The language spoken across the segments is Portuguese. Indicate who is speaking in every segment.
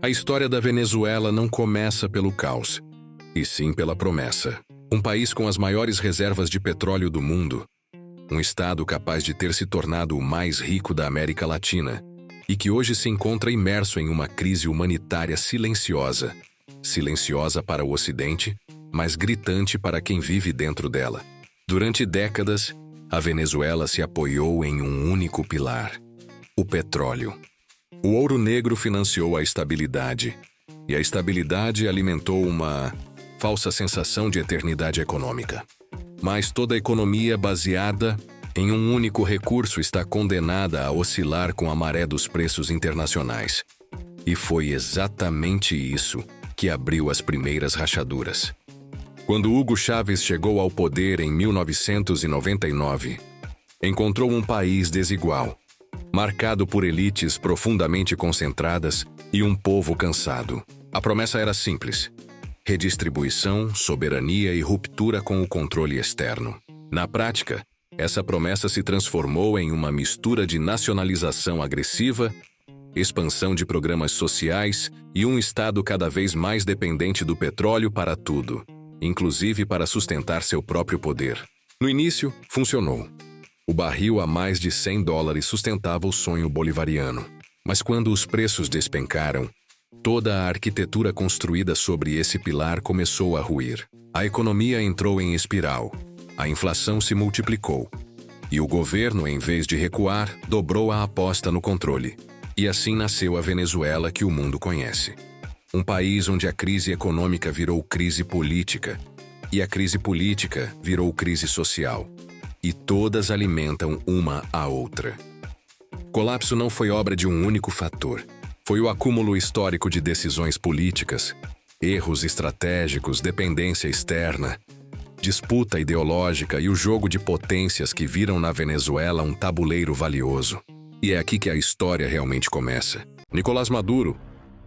Speaker 1: A história da Venezuela não começa pelo caos, e sim pela promessa. Um país com as maiores reservas de petróleo do mundo, um estado capaz de ter se tornado o mais rico da América Latina, e que hoje se encontra imerso em uma crise humanitária silenciosa. Silenciosa para o Ocidente, mas gritante para quem vive dentro dela. Durante décadas, a Venezuela se apoiou em um único pilar: o petróleo. O ouro negro financiou a estabilidade, e a estabilidade alimentou uma falsa sensação de eternidade econômica. Mas toda economia baseada em um único recurso está condenada a oscilar com a maré dos preços internacionais. E foi exatamente isso que abriu as primeiras rachaduras. Quando Hugo Chávez chegou ao poder em 1999, encontrou um país desigual, marcado por elites profundamente concentradas e um povo cansado. A promessa era simples: redistribuição, soberania e ruptura com o controle externo. Na prática, essa promessa se transformou em uma mistura de nacionalização agressiva, expansão de programas sociais e um Estado cada vez mais dependente do petróleo para tudo, inclusive para sustentar seu próprio poder. No início, funcionou. O barril a mais de $100 sustentava o sonho bolivariano. Mas quando os preços despencaram, toda a arquitetura construída sobre esse pilar começou a ruir. A economia entrou em espiral, a inflação se multiplicou, e o governo, em vez de recuar, dobrou a aposta no controle. E assim nasceu a Venezuela que o mundo conhece. Um país onde a crise econômica virou crise política, e a crise política virou crise social. E todas alimentam uma a outra. Colapso não foi obra de um único fator. Foi o acúmulo histórico de decisões políticas, erros estratégicos, dependência externa, disputa ideológica e o jogo de potências que viram na Venezuela um tabuleiro valioso. E é aqui que a história realmente começa. Nicolás Maduro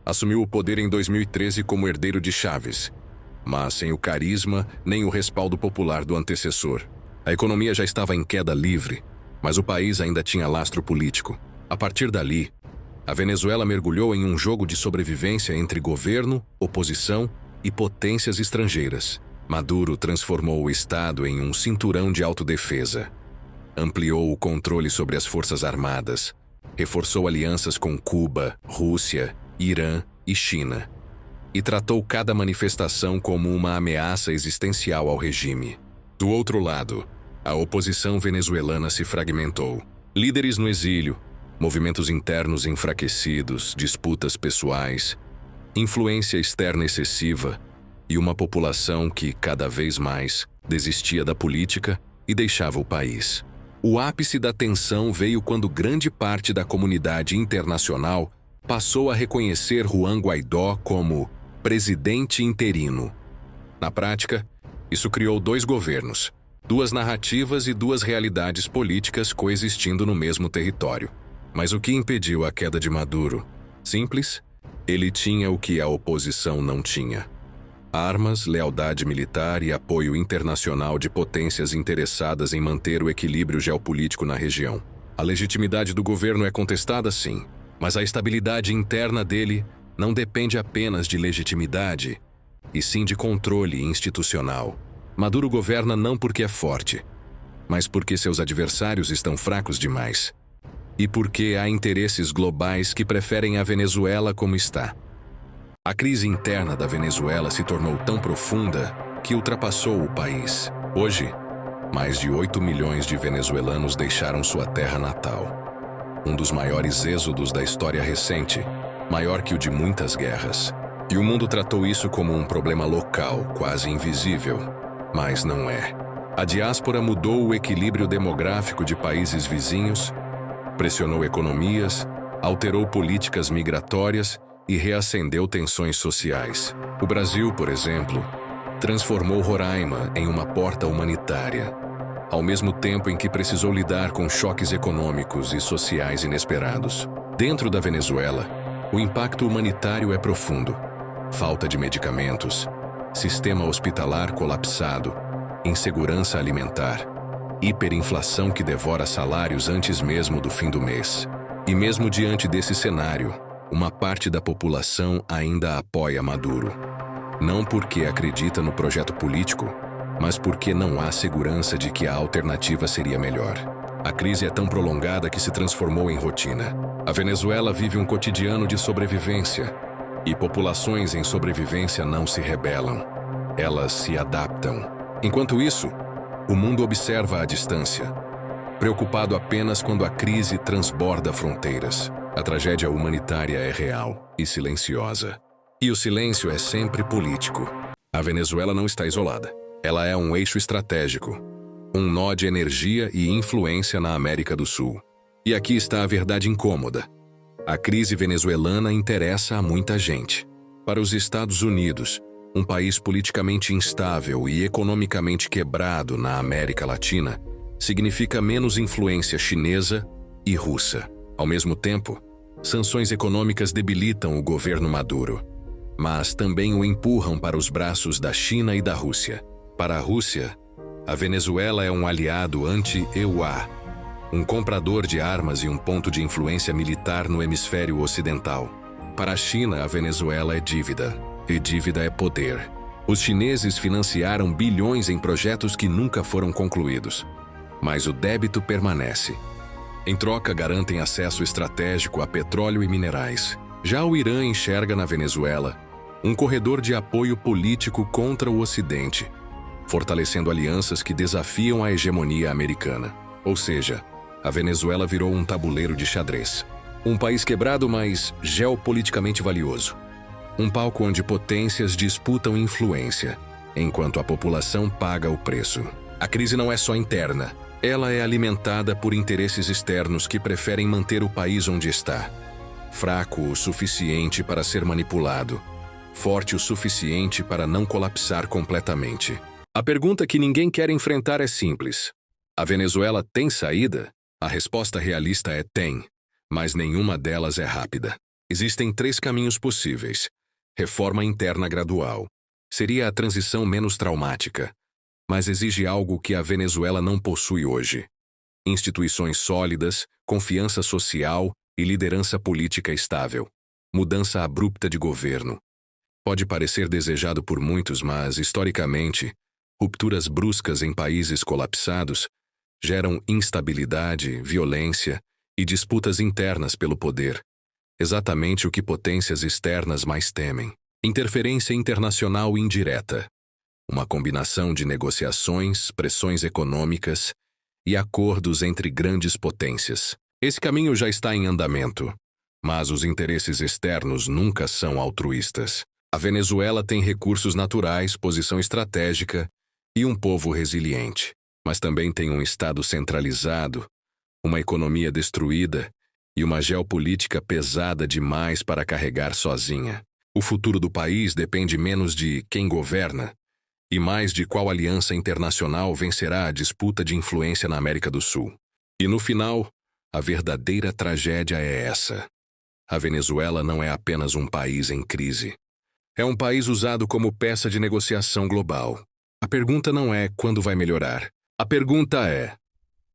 Speaker 1: assumiu o poder em 2013 como herdeiro de Chávez, mas sem o carisma nem o respaldo popular do antecessor. A economia já estava em queda livre, mas o país ainda tinha lastro político. A partir dali, a Venezuela mergulhou em um jogo de sobrevivência entre governo, oposição e potências estrangeiras. Maduro transformou o Estado em um cinturão de autodefesa. Ampliou o controle sobre as forças armadas, reforçou alianças com Cuba, Rússia, Irã e China, e tratou cada manifestação como uma ameaça existencial ao regime. Do outro lado, a oposição venezuelana se fragmentou. Líderes no exílio, movimentos internos enfraquecidos, disputas pessoais, influência externa excessiva e uma população que, cada vez mais, desistia da política e deixava o país. O ápice da tensão veio quando grande parte da comunidade internacional passou a reconhecer Juan Guaidó como presidente interino. Na prática, isso criou dois governos, duas narrativas e duas realidades políticas coexistindo no mesmo território. Mas o que impediu a queda de Maduro? Simples, ele tinha o que a oposição não tinha: armas, lealdade militar e apoio internacional de potências interessadas em manter o equilíbrio geopolítico na região. A legitimidade do governo é contestada, sim, mas a estabilidade interna dele não depende apenas de legitimidade, e sim de controle institucional. Maduro governa não porque é forte, mas porque seus adversários estão fracos demais. E porque há interesses globais que preferem a Venezuela como está. A crise interna da Venezuela se tornou tão profunda que ultrapassou o país. Hoje, mais de 8 milhões de venezuelanos deixaram sua terra natal. Um dos maiores êxodos da história recente, maior que o de muitas guerras. E o mundo tratou isso como um problema local, quase invisível. Mas não é. A diáspora mudou o equilíbrio demográfico de países vizinhos, pressionou economias, alterou políticas migratórias e reacendeu tensões sociais. O Brasil, por exemplo, transformou Roraima em uma porta humanitária, ao mesmo tempo em que precisou lidar com choques econômicos e sociais inesperados. Dentro da Venezuela, o impacto humanitário é profundo. Falta de medicamentos, sistema hospitalar colapsado, insegurança alimentar, hiperinflação que devora salários antes mesmo do fim do mês. E mesmo diante desse cenário, uma parte da população ainda apoia Maduro. Não porque acredita no projeto político, mas porque não há segurança de que a alternativa seria melhor. A crise é tão prolongada que se transformou em rotina. A Venezuela vive um cotidiano de sobrevivência, e populações em sobrevivência não se rebelam. Elas se adaptam. Enquanto isso, o mundo observa à distância, preocupado apenas quando a crise transborda fronteiras. A tragédia humanitária é real e silenciosa. E o silêncio é sempre político. A Venezuela não está isolada. Ela é um eixo estratégico, um nó de energia e influência na América do Sul. E aqui está a verdade incômoda. A crise venezuelana interessa a muita gente. Para os Estados Unidos, um país politicamente instável e economicamente quebrado na América Latina, significa menos influência chinesa e russa. Ao mesmo tempo, sanções econômicas debilitam o governo Maduro, mas também o empurram para os braços da China e da Rússia. Para a Rússia, a Venezuela é um aliado anti-EUA, um comprador de armas e um ponto de influência militar no hemisfério ocidental. Para a China, a Venezuela é dívida, e dívida é poder. Os chineses financiaram bilhões em projetos que nunca foram concluídos, mas o débito permanece. Em troca, garantem acesso estratégico a petróleo e minerais. Já o Irã enxerga na Venezuela um corredor de apoio político contra o Ocidente, fortalecendo alianças que desafiam a hegemonia americana. Ou seja, a Venezuela virou um tabuleiro de xadrez. Um país quebrado, mas geopoliticamente valioso. Um palco onde potências disputam influência, enquanto a população paga o preço. A crise não é só interna. Ela é alimentada por interesses externos que preferem manter o país onde está. Fraco o suficiente para ser manipulado. Forte o suficiente para não colapsar completamente. A pergunta que ninguém quer enfrentar é simples. A Venezuela tem saída? A resposta realista é tem, mas nenhuma delas é rápida. Existem 3 caminhos possíveis. Reforma interna gradual. Seria a transição menos traumática, mas exige algo que a Venezuela não possui hoje. Instituições sólidas, confiança social e liderança política estável. Mudança abrupta de governo. Pode parecer desejado por muitos, mas, historicamente, rupturas bruscas em países colapsados geram instabilidade, violência e disputas internas pelo poder. Exatamente o que potências externas mais temem. Interferência internacional indireta. Uma combinação de negociações, pressões econômicas e acordos entre grandes potências. Esse caminho já está em andamento, mas os interesses externos nunca são altruístas. A Venezuela tem recursos naturais, posição estratégica e um povo resiliente, mas também tem um Estado centralizado, uma economia destruída e uma geopolítica pesada demais para carregar sozinha. O futuro do país depende menos de quem governa e mais de qual aliança internacional vencerá a disputa de influência na América do Sul. E no final, a verdadeira tragédia é essa. A Venezuela não é apenas um país em crise. É um país usado como peça de negociação global. A pergunta não é quando vai melhorar. A pergunta é: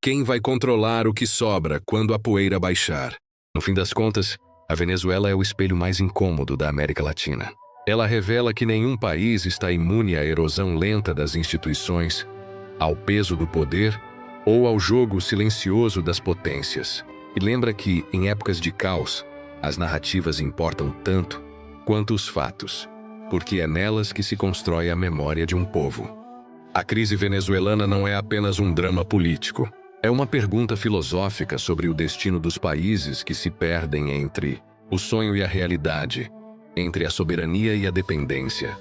Speaker 1: quem vai controlar o que sobra quando a poeira baixar? No fim das contas, a Venezuela é o espelho mais incômodo da América Latina. Ela revela que nenhum país está imune à erosão lenta das instituições, ao peso do poder ou ao jogo silencioso das potências. E lembra que, em épocas de caos, as narrativas importam tanto quanto os fatos, porque é nelas que se constrói a memória de um povo. A crise venezuelana não é apenas um drama político. É uma pergunta filosófica sobre o destino dos países que se perdem entre o sonho e a realidade, entre a soberania e a dependência,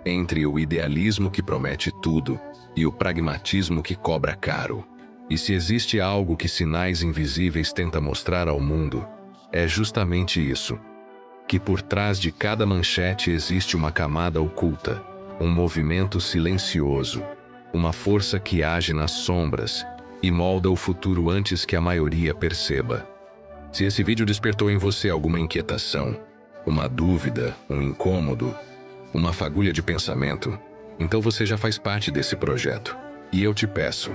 Speaker 1: entre o idealismo que promete tudo e o pragmatismo que cobra caro. E se existe algo que Sinais Invisíveis tenta mostrar ao mundo, é justamente isso. Que por trás de cada manchete existe uma camada oculta, um movimento silencioso, uma força que age nas sombras e molda o futuro antes que a maioria perceba. Se esse vídeo despertou em você alguma inquietação, uma dúvida, um incômodo, uma fagulha de pensamento, então você já faz parte desse projeto. E eu te peço,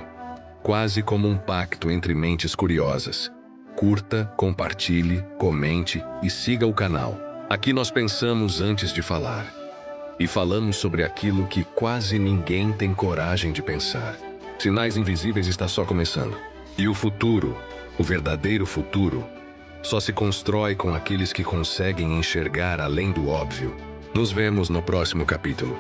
Speaker 1: quase como um pacto entre mentes curiosas, curta, compartilhe, comente e siga o canal. Aqui nós pensamos antes de falar. E falamos sobre aquilo que quase ninguém tem coragem de pensar. Sinais Invisíveis está só começando. E o futuro, o verdadeiro futuro, só se constrói com aqueles que conseguem enxergar além do óbvio. Nos vemos no próximo capítulo.